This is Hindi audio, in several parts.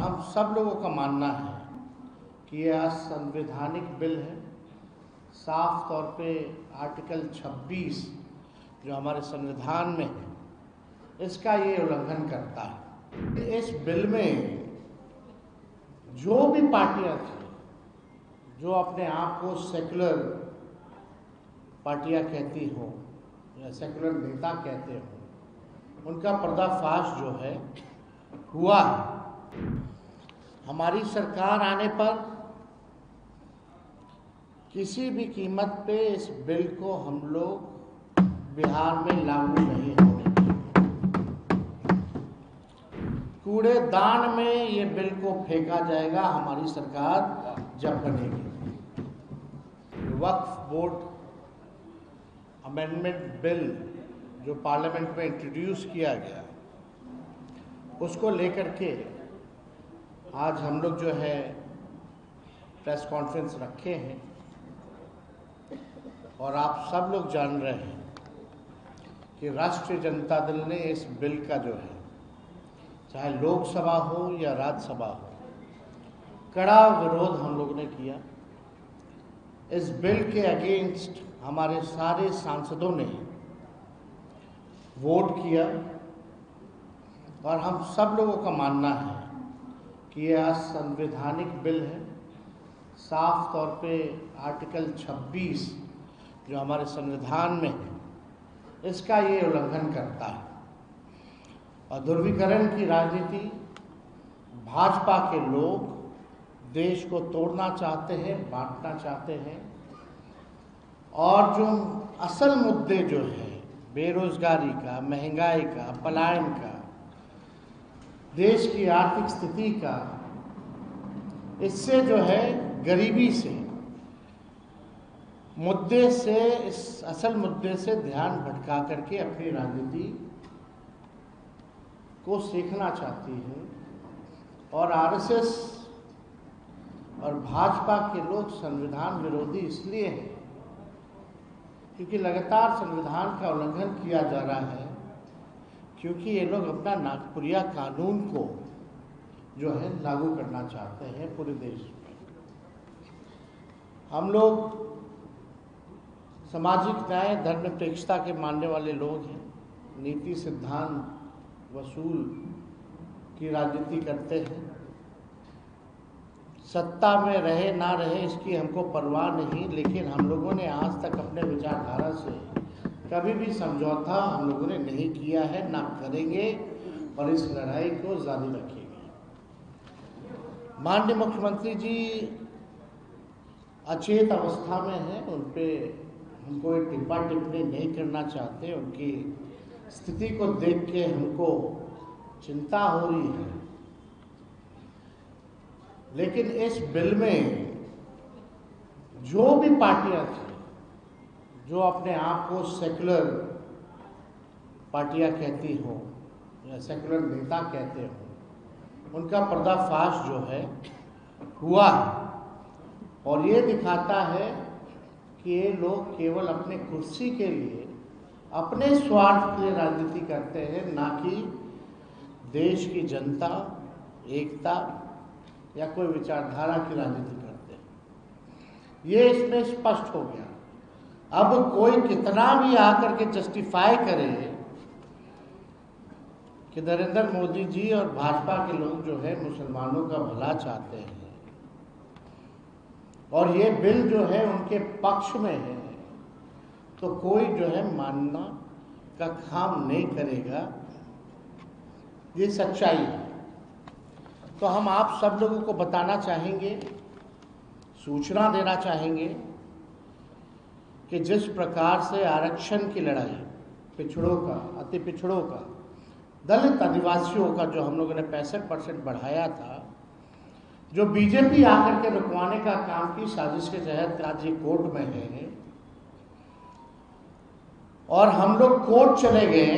हम सब लोगों का मानना है कि यह असंवैधानिक बिल है। साफ तौर पे आर्टिकल 26 जो हमारे संविधान में है, इसका ये उल्लंघन करता है। इस बिल में जो भी पार्टियां थी जो अपने आप को सेकुलर पार्टियां कहती हो या सेकुलर नेता कहते हो, उनका पर्दाफाश जो है हुआ है। हमारी सरकार आने पर किसी भी कीमत पे इस बिल को हम लोग बिहार में लागू नहीं होने देंगे। कूड़ेदान में ये बिल को फेंका जाएगा हमारी सरकार जब बनेगी। वक्फ बोर्ड अमेंडमेंट बिल जो पार्लियामेंट में इंट्रोड्यूस किया गया, उसको लेकर के आज हम लोग जो है प्रेस कॉन्फ्रेंस रखे हैं और आप सब लोग जान रहे हैं कि राष्ट्रीय जनता दल ने इस बिल का जो है, चाहे लोकसभा हो या राज्यसभा हो, कड़ा विरोध हम लोग ने किया। इस बिल के अगेंस्ट हमारे सारे सांसदों ने वोट किया और हम सब लोगों का मानना है कि यह असंवैधानिक बिल है। साफ तौर पे आर्टिकल 26 जो हमारे संविधान में है, इसका ये उल्लंघन करता है। और ध्रुवीकरण की राजनीति भाजपा के लोग देश को तोड़ना चाहते हैं, बांटना चाहते हैं। और जो असल मुद्दे जो है बेरोजगारी का, महंगाई का, पलायन का, देश की आर्थिक स्थिति का, इससे जो है गरीबी से मुद्दे से, इस असल मुद्दे से ध्यान भटका करके अपनी राजनीति को सीखना चाहती है। और आरएसएस और भाजपा के लोग संविधान विरोधी इसलिए हैं क्योंकि लगातार संविधान का उल्लंघन किया जा रहा है, क्योंकि ये लोग अपना नागपुरिया कानून को जो है लागू करना चाहते हैं पूरे देश में। हम लोग सामाजिक न्याय, धर्मनिरपेक्षता के मानने वाले लोग हैं। नीति, सिद्धांत, वसूल की राजनीति करते हैं। सत्ता में रहे ना रहे इसकी हमको परवाह नहीं, लेकिन हम लोगों ने आज तक अपने विचारधारा से कभी भी समझौता हम लोगों ने नहीं किया है, ना करेंगे और इस लड़ाई को जारी रखेंगे। माननीय मुख्यमंत्री जी अचेत अवस्था में हैं, उन पे हम कोई टिप्पा टिप्पणी नहीं करना चाहते। उनकी स्थिति को देख के हमको चिंता हो रही है। लेकिन इस बिल में जो भी पार्टियां थी जो अपने आप को सेकुलर पार्टियां कहती हो या सेकुलर नेता कहते हो, उनका पर्दाफाश जो है हुआ है। और ये दिखाता है कि ये लोग केवल अपने कुर्सी के लिए, अपने स्वार्थ के लिए राजनीति करते हैं, ना कि देश की जनता, एकता या कोई विचारधारा की राजनीति करते हैं। ये इसमें स्पष्ट हो गया। अब कोई कितना भी आकर के जस्टिफाई करे कि नरेंद्र मोदी जी और भाजपा के लोग जो है मुसलमानों का भला चाहते हैं और ये बिल जो है उनके पक्ष में है, तो कोई जो है मानना का काम नहीं करेगा। ये सच्चाई है। तो हम आप सब लोगों को बताना चाहेंगे, सूचना देना चाहेंगे कि जिस प्रकार से आरक्षण की लड़ाई, पिछड़ों का, अति पिछड़ों का, दलित आदिवासियों का जो हम लोगों ने 65% बढ़ाया था, जो बीजेपी आकर के रुकवाने का काम की साजिश के तहत आज ये कोर्ट में है और हम लोग कोर्ट चले गए,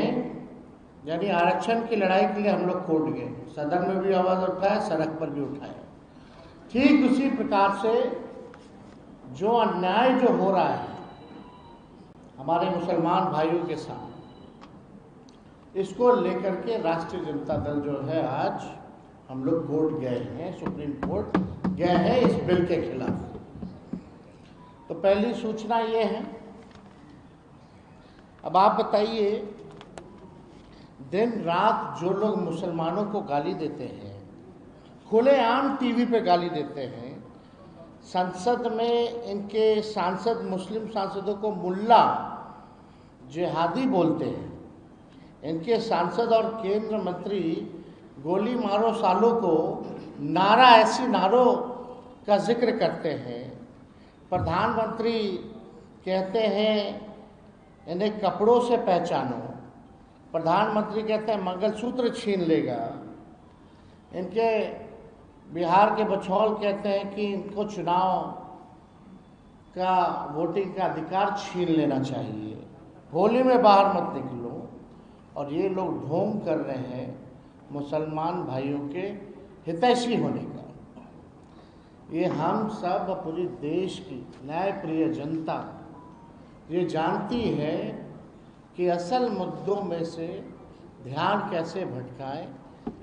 यानी आरक्षण की लड़ाई के लिए हम लोग कोर्ट गए, सदन में भी आवाज़ उठाया, सड़क पर भी उठाया। ठीक उसी प्रकार से जो अन्याय जो हो रहा है हमारे मुसलमान भाइयों के साथ, इसको लेकर के राष्ट्रीय जनता दल जो है आज हम लोग कोर्ट गए हैं, सुप्रीम कोर्ट गए हैं इस बिल के खिलाफ। तो पहली सूचना ये है। अब आप बताइए, दिन रात जो लोग मुसलमानों को गाली देते हैं, खुलेआम टीवी पे गाली देते हैं, संसद में इनके सांसद मुस्लिम सांसदों को मुल्ला जिहादी बोलते हैं, इनके सांसद और केंद्र मंत्री गोली मारो सालों को नारा ऐसी नारों का जिक्र करते हैं, प्रधानमंत्री कहते हैं इन्हें कपड़ों से पहचानो, प्रधानमंत्री कहते हैं मंगलसूत्र छीन लेगा, इनके बिहार के बछौल कहते हैं कि इनको चुनाव का वोटिंग का अधिकार छीन लेना चाहिए, होली में बाहर मत निकलो। और ये लोग ढोंग कर रहे हैं मुसलमान भाइयों के हितैषी होने का। ये हम सब पूरी देश की न्यायप्रिय जनता ये जानती है कि असल मुद्दों में से ध्यान कैसे भटकाएं,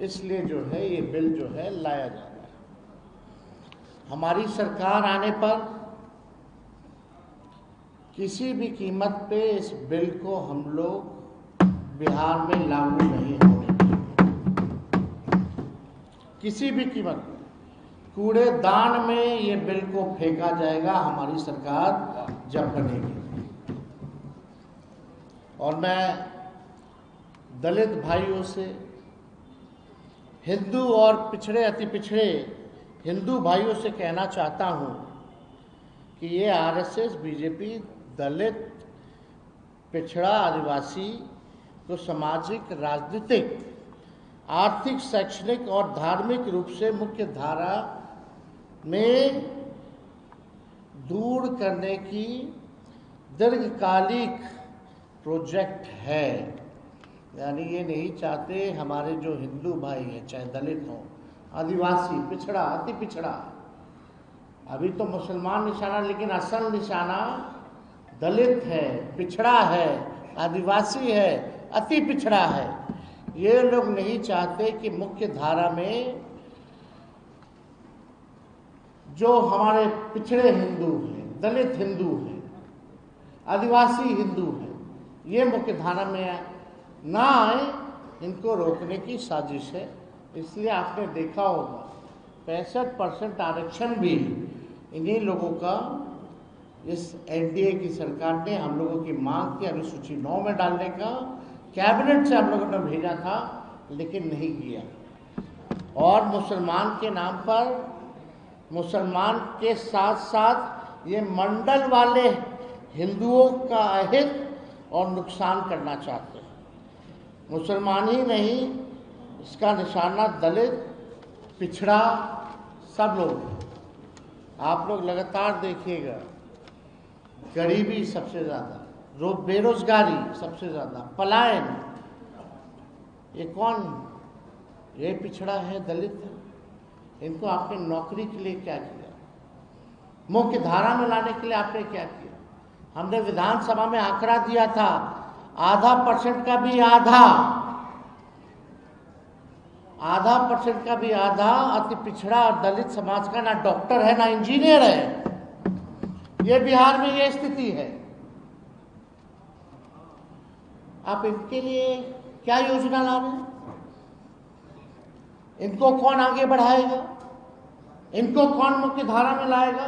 इसलिए जो है ये बिल जो है लाया जा रहा है। हमारी सरकार आने पर किसी भी कीमत पे इस बिल को हम लोग बिहार में लागू नहीं होने देंगे, किसी भी कीमत पे। कूड़ेदान में ये बिल को फेंका जाएगा हमारी सरकार जब बनेगी। और मैं दलित भाइयों से, हिंदू और पिछड़े अति पिछड़े हिंदू भाइयों से कहना चाहता हूं कि ये आरएसएस बीजेपी दलित पिछड़ा आदिवासी को सामाजिक, राजनीतिक, आर्थिक, शैक्षणिक और धार्मिक रूप से मुख्य धारा में दूर करने की दीर्घकालिक प्रोजेक्ट है। यानी ये नहीं चाहते हमारे जो हिंदू भाई हैं, चाहे दलित हों, आदिवासी, पिछड़ा, अति पिछड़ा, अभी तो मुसलमान निशाना, लेकिन असल निशाना दलित है, पिछड़ा है, आदिवासी है, अति पिछड़ा है। ये लोग नहीं चाहते कि मुख्य धारा में जो हमारे पिछड़े हिंदू हैं, दलित हिंदू हैं, आदिवासी हिंदू हैं, ये मुख्य धारा में ना आए, इनको रोकने की साजिश है। इसलिए आपने देखा होगा 65% आरक्षण भी इन्हीं लोगों का इस एनडीए की सरकार ने हम लोगों की मांग की अनुसूची 9 में डालने का, कैबिनेट से हम लोगों ने भेजा था, लेकिन नहीं किया। और मुसलमान के नाम पर, मुसलमान के साथ साथ ये मंडल वाले हिंदुओं का अहित और नुकसान करना चाहते हैं। मुसलमान ही नहीं, इसका निशाना दलित, पिछड़ा, सब लोग हैं। आप लोग लगातार देखिएगा, गरीबी सबसे ज़्यादा, बेरोजगारी सबसे ज़्यादा, पलायन, ये कौन? ये पिछड़ा है, दलित है। इनको आपने नौकरी के लिए क्या किया? मुख्य धारा में लाने के लिए आपने क्या किया? हमने विधानसभा में आंकड़ा दिया था, 0.5% का भी आधा अति पिछड़ा और दलित समाज का ना डॉक्टर है, ना इंजीनियर है। ये बिहार में ये स्थिति है। आप इनके लिए क्या योजना ला रहे हैं? इनको कौन आगे बढ़ाएगा? इनको कौन मुख्य धारा में लाएगा?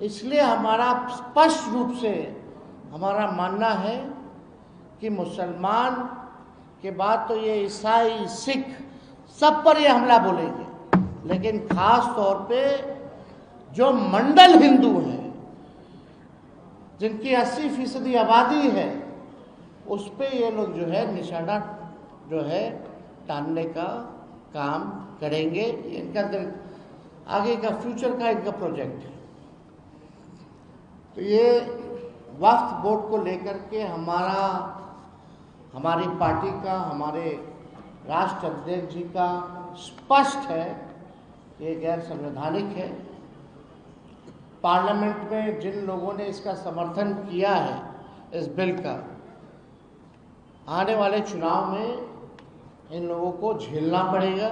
इसलिए हमारा स्पष्ट रूप से हमारा मानना है कि मुसलमान के बाद तो ये ईसाई, सिख, सब पर ये हमला बोलेंगे, लेकिन खास तौर पे जो मंडल हिंदू हैं, जिनकी 80% आबादी है, उस पे ये लोग जो है निशाना जो है टालने का काम करेंगे। इनका आगे का फ्यूचर का इनका प्रोजेक्ट है। तो ये वक्फ बोर्ड को लेकर के हमारी पार्टी का, हमारे राष्ट्र अध्यक्ष जी का स्पष्ट है, ये गैर संवैधानिक है। पार्लियामेंट में जिन लोगों ने इसका समर्थन किया है, इस बिल का, आने वाले चुनाव में इन लोगों को झेलना पड़ेगा।